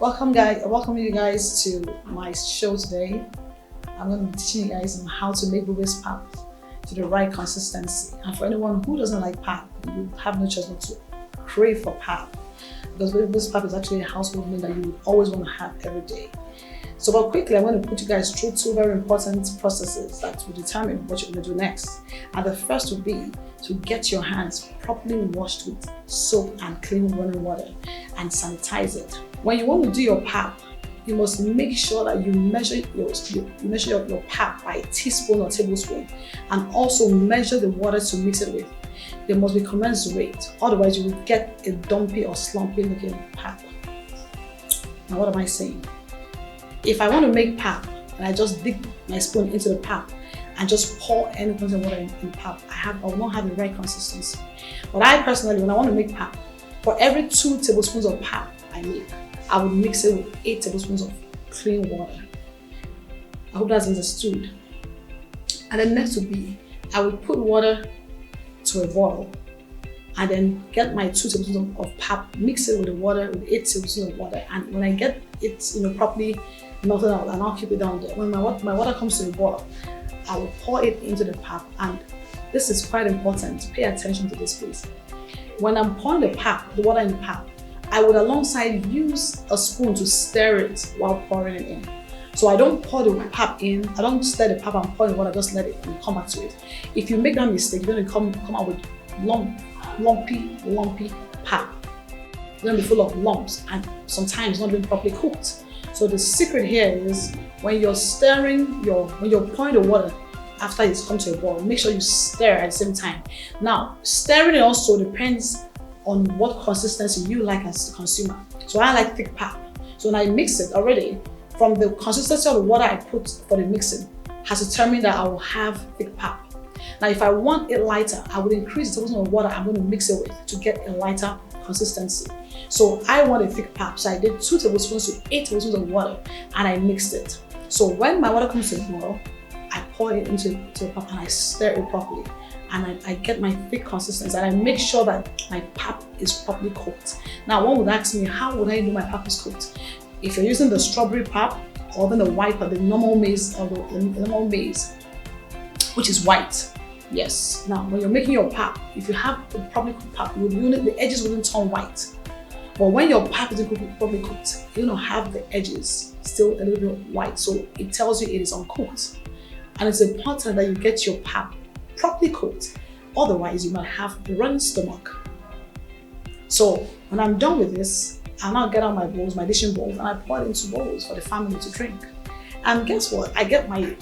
Welcome you guys to my show today. I'm going to be teaching you guys on how to make Bubez Pap to the right consistency. And for anyone who doesn't like pap, you have no choice but to crave for pap, because Bubez Pap is actually a household name that you would always want to have every day. So, but quickly, I'm going to put you guys through two very important processes that will determine what you're going to do next. And the first would be to get your hands properly washed with soap and clean running water and sanitize it. When you want to do your pap, you must make sure that you measure your pap by a teaspoon or tablespoon, and also measure the water to mix it with. They must be commensurate, otherwise you will get a dumpy or slumpy looking pap. Now what am I saying? If I want to make pap and I just dig my spoon into the pap and just pour any kind of water in the pap, I will not have the right consistency. But I personally, when I want to make pap, for every 2 tablespoons of pap I make, I would mix it with 8 tablespoons of clean water. I hope that's understood. And then next would be, I would put water to a boil and then get my 2 tablespoons of pap, mix it with the water with 8 tablespoons of water. And when I get it properly melted out, and I'll keep it down there. When my water comes to a boil, I will pour it into the pap. And this is quite important. Pay attention to this, please. When I'm pouring the water in the pap, I would alongside use a spoon to stir it while pouring it in. So I don't pour the pap in, I don't stir the pap and pour the water, just let it and come back to it. If you make that mistake, you're going to come out with lumpy pap. It's going to be full of lumps and sometimes not being properly cooked. So the secret here is when you're pouring the water after it's come to a boil, make sure you stir at the same time. Now, stirring it also depends on what consistency you like as a consumer. So I like thick pap. So when I mix it already, from the consistency of the water I put for the mixing has determined that I will have thick pap. Now if I want it lighter, I would increase the tablespoon of water I'm going to mix it with to get a lighter consistency. So I want a thick pap, so I did 2 tablespoons to 8 tablespoons of water and I mixed it. So when my water comes to the boil, I pour it into the pap and I stir it properly. And I get my thick consistency and I make sure that my pap is properly cooked. Now one would ask me, how would I know my pap is cooked? If you're using the strawberry pap or then the white pap, the normal maize, which is white. Yes. Now when you're making your pap, if you have a properly cooked pap, the edges wouldn't turn white. But when your pap isn't properly cooked, you're gonna have the edges still a little bit white. So it tells you it is uncooked. And it's important that you get your pap properly cooked, otherwise you might have a running stomach. So when I'm done with this, I'll now get out my bowls, my dishing bowls, and I pour it into bowls for the family to drink. And guess what? I get my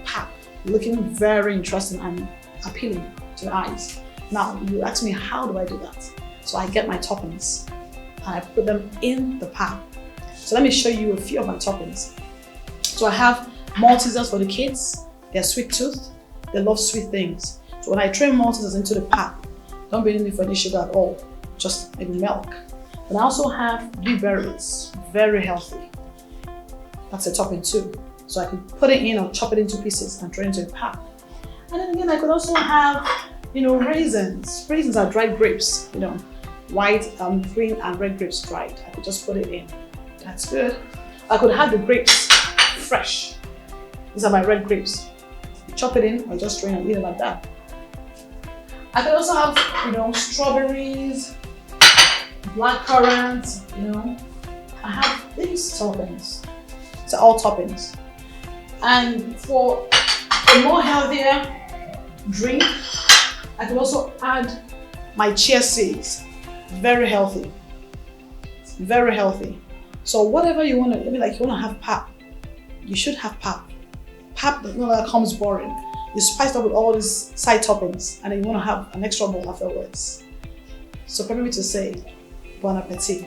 pap looking very interesting and appealing to the eyes. Now you ask me, how do I do that? So I get my toppings and I put them in the pap. So let me show you a few of my toppings. So I have Maltesers for the kids. They're sweet tooth. They love sweet things. So when I train Maltesers into the pap, don't bring in for any sugar at all, just maybe milk. And I also have blueberries, very healthy. That's a topping too. So I could put it in or chop it into pieces and throw it into a pap. And then again, I could also have, raisins. Raisins are dried grapes, white, green and red grapes dried. I could just put it in. That's good. I could have the grapes fresh. These are my red grapes. Chop it in or just strain and eat it like that. I could also have, strawberries, blackcurrant, I have these toppings. It's all toppings. And for a more healthier drink, I could also add my chia seeds. Very healthy. Very healthy. So whatever you want to, you want to have pap, you should have pap. Pap that comes boring. You spice it up with all these side toppings and then you want to have an extra bowl afterwards. So permit me to say, bon appetit.